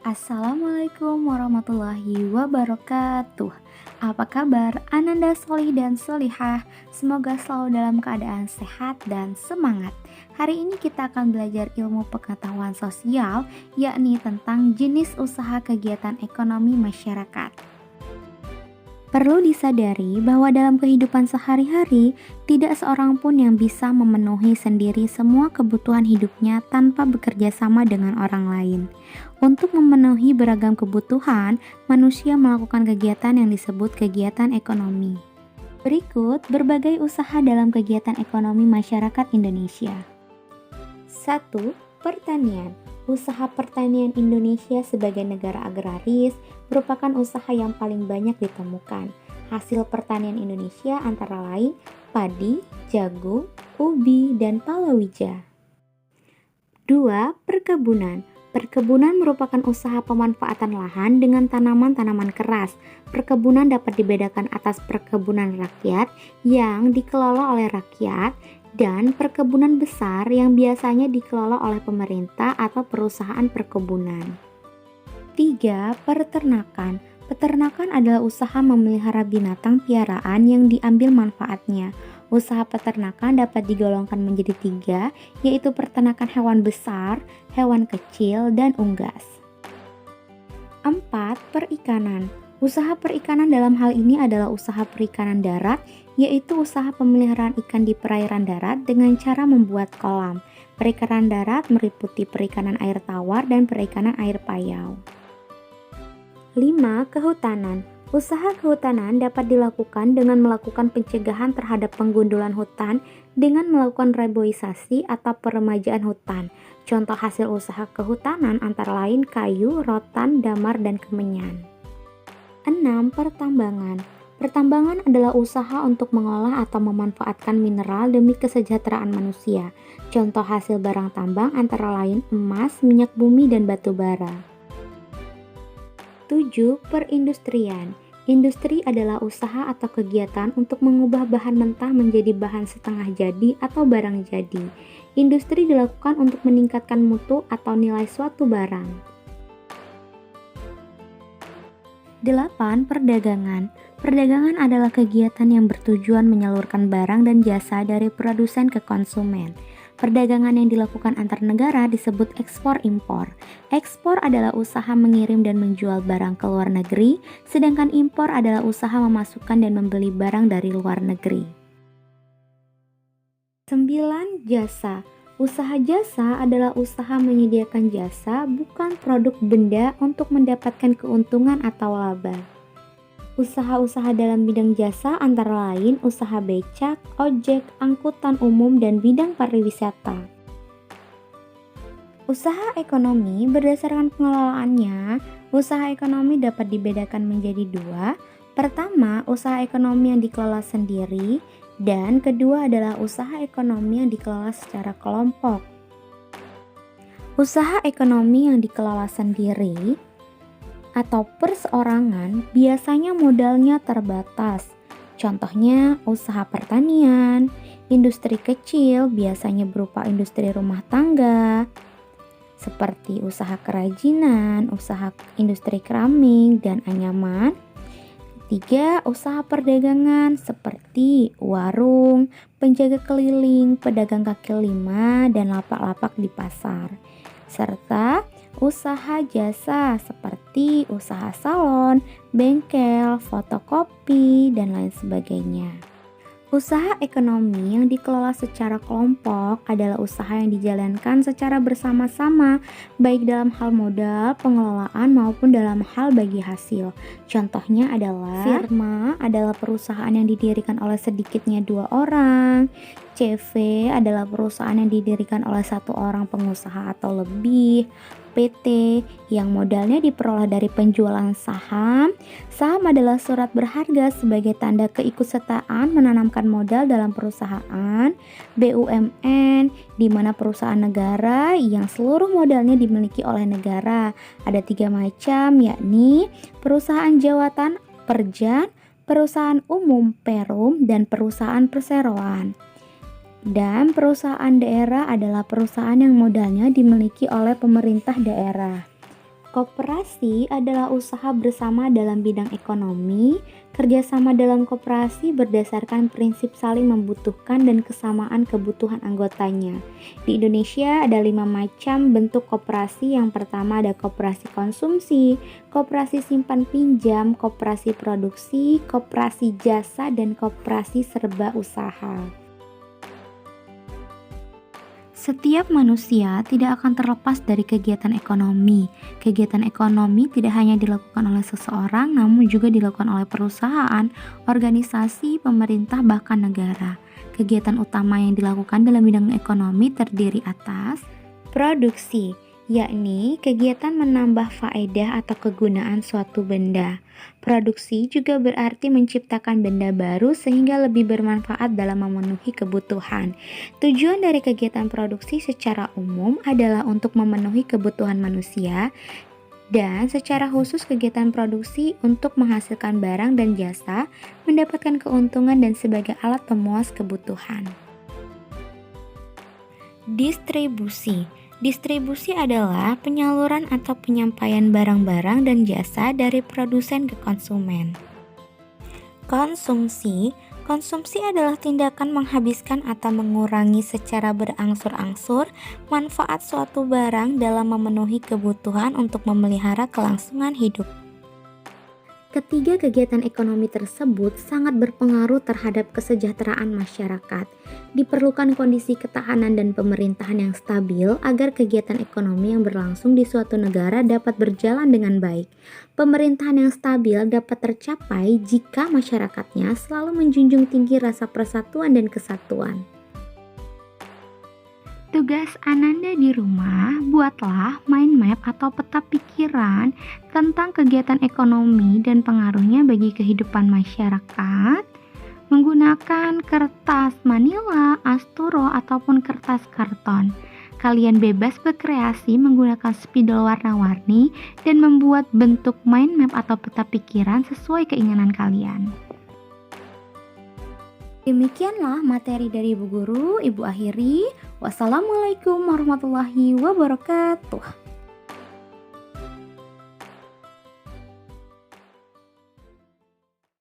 Assalamualaikum warahmatullahi wabarakatuh. Apa kabar Ananda Solih dan Solihah? Semoga selalu dalam keadaan sehat dan semangat. Hari ini kita akan belajar ilmu pengetahuan sosial, yakni tentang jenis usaha kegiatan ekonomi masyarakat. Perlu disadari bahwa dalam kehidupan sehari-hari, tidak seorang pun yang bisa memenuhi sendiri semua kebutuhan hidupnya tanpa bekerja sama dengan orang lain. Untuk memenuhi beragam kebutuhan, manusia melakukan kegiatan yang disebut kegiatan ekonomi. Berikut berbagai usaha dalam kegiatan ekonomi masyarakat Indonesia. 1. Pertanian. Usaha pertanian Indonesia sebagai negara agraris merupakan usaha yang paling banyak ditemukan. Hasil pertanian Indonesia antara lain padi, jagung, ubi, dan palawija. 2. Perkebunan. Perkebunan merupakan usaha pemanfaatan lahan dengan tanaman-tanaman keras. Perkebunan dapat dibedakan atas perkebunan rakyat yang dikelola oleh rakyat dan perkebunan besar yang biasanya dikelola oleh pemerintah atau perusahaan perkebunan. 3. Peternakan. Peternakan adalah usaha memelihara binatang piaraan yang diambil manfaatnya. Usaha peternakan dapat digolongkan menjadi 3, yaitu peternakan hewan besar, hewan kecil, dan unggas. 4. Perikanan. Usaha perikanan dalam hal ini adalah usaha perikanan darat, yaitu usaha pemeliharaan ikan di perairan darat dengan cara membuat kolam. Perikanan darat meliputi perikanan air tawar dan perikanan air payau. 5. Kehutanan. Usaha kehutanan dapat dilakukan dengan melakukan pencegahan terhadap penggundulan hutan dengan melakukan reboisasi atau peremajaan hutan. Contoh hasil usaha kehutanan antara lain kayu, rotan, damar, dan kemenyan. 6. Pertambangan. Pertambangan adalah usaha untuk mengolah atau memanfaatkan mineral demi kesejahteraan manusia. Contoh hasil barang tambang antara lain emas, minyak bumi, dan batu bara. 7. Perindustrian. Industri adalah usaha atau kegiatan untuk mengubah bahan mentah menjadi bahan setengah jadi atau barang jadi. Industri dilakukan untuk meningkatkan mutu atau nilai suatu barang. 8. Perdagangan. Perdagangan adalah kegiatan yang bertujuan menyalurkan barang dan jasa dari produsen ke konsumen. Perdagangan yang dilakukan antar negara disebut ekspor-impor. Ekspor adalah usaha mengirim dan menjual barang ke luar negeri, sedangkan impor adalah usaha memasukkan dan membeli barang dari luar negeri. 9. Jasa. Usaha jasa adalah usaha menyediakan jasa, bukan produk benda untuk mendapatkan keuntungan atau laba. Usaha-usaha dalam bidang jasa antara lain usaha becak, ojek, angkutan umum, dan bidang pariwisata. Usaha ekonomi berdasarkan pengelolaannya, usaha ekonomi dapat dibedakan menjadi 2. Pertama, usaha ekonomi yang dikelola sendiri, dan kedua adalah usaha ekonomi yang dikelola secara kelompok. Usaha ekonomi yang dikelola sendiri atau perseorangan biasanya modalnya terbatas. Contohnya usaha pertanian, industri kecil biasanya berupa industri rumah tangga, seperti usaha kerajinan, usaha industri keramik dan anyaman. 3. Usaha perdagangan seperti warung, penjaga keliling, pedagang kaki lima, dan lapak-lapak di pasar. Serta usaha jasa seperti usaha salon, bengkel, fotokopi, dan lain sebagainya. Usaha ekonomi yang dikelola secara kelompok adalah usaha yang dijalankan secara bersama-sama, baik dalam hal modal, pengelolaan, maupun dalam hal bagi hasil. Contohnya adalah firma adalah perusahaan yang didirikan oleh sedikitnya 2 orang, CV adalah perusahaan yang didirikan oleh 1 orang pengusaha atau lebih, PT yang modalnya diperoleh dari penjualan saham. Saham adalah surat berharga sebagai tanda keikutsertaan menanamkan modal dalam perusahaan. BUMN di mana perusahaan negara yang seluruh modalnya dimiliki oleh negara. Ada 3 macam, yakni perusahaan jawatan Perjan, perusahaan umum Perum, dan perusahaan perseroan. Dan perusahaan daerah adalah perusahaan yang modalnya dimiliki oleh pemerintah daerah. Koperasi adalah usaha bersama dalam bidang ekonomi. Kerjasama dalam koperasi berdasarkan prinsip saling membutuhkan dan kesamaan kebutuhan anggotanya. Di Indonesia ada 5 macam bentuk koperasi. Yang pertama ada koperasi konsumsi, koperasi simpan pinjam, koperasi produksi, koperasi jasa, dan koperasi serba usaha. Setiap manusia tidak akan terlepas dari kegiatan ekonomi. Kegiatan ekonomi tidak hanya dilakukan oleh seseorang, namun juga dilakukan oleh perusahaan, organisasi, pemerintah, bahkan negara. Kegiatan utama yang dilakukan dalam bidang ekonomi terdiri atas produksi, yakni kegiatan menambah faedah atau kegunaan suatu benda. Produksi juga berarti menciptakan benda baru sehingga lebih bermanfaat dalam memenuhi kebutuhan. Tujuan dari kegiatan produksi secara umum adalah untuk memenuhi kebutuhan manusia, dan secara khusus kegiatan produksi untuk menghasilkan barang dan jasa, mendapatkan keuntungan dan sebagai alat pemuas kebutuhan. Distribusi adalah penyaluran atau penyampaian barang-barang dan jasa dari produsen ke konsumen. Konsumsi adalah tindakan menghabiskan atau mengurangi secara berangsur-angsur manfaat suatu barang dalam memenuhi kebutuhan untuk memelihara kelangsungan hidup. Ketiga kegiatan ekonomi tersebut sangat berpengaruh terhadap kesejahteraan masyarakat. Diperlukan kondisi ketahanan dan pemerintahan yang stabil agar kegiatan ekonomi yang berlangsung di suatu negara dapat berjalan dengan baik. Pemerintahan yang stabil dapat tercapai jika masyarakatnya selalu menjunjung tinggi rasa persatuan dan kesatuan. Tugas Ananda di rumah, buatlah mind map atau peta pikiran tentang kegiatan ekonomi dan pengaruhnya bagi kehidupan masyarakat menggunakan kertas manila, asturo, ataupun kertas karton. Kalian bebas berkreasi menggunakan spidol warna-warni dan membuat bentuk mind map atau peta pikiran sesuai keinginan kalian. Demikianlah materi dari Ibu Guru. Ibu akhiri. Wassalamualaikum warahmatullahi wabarakatuh.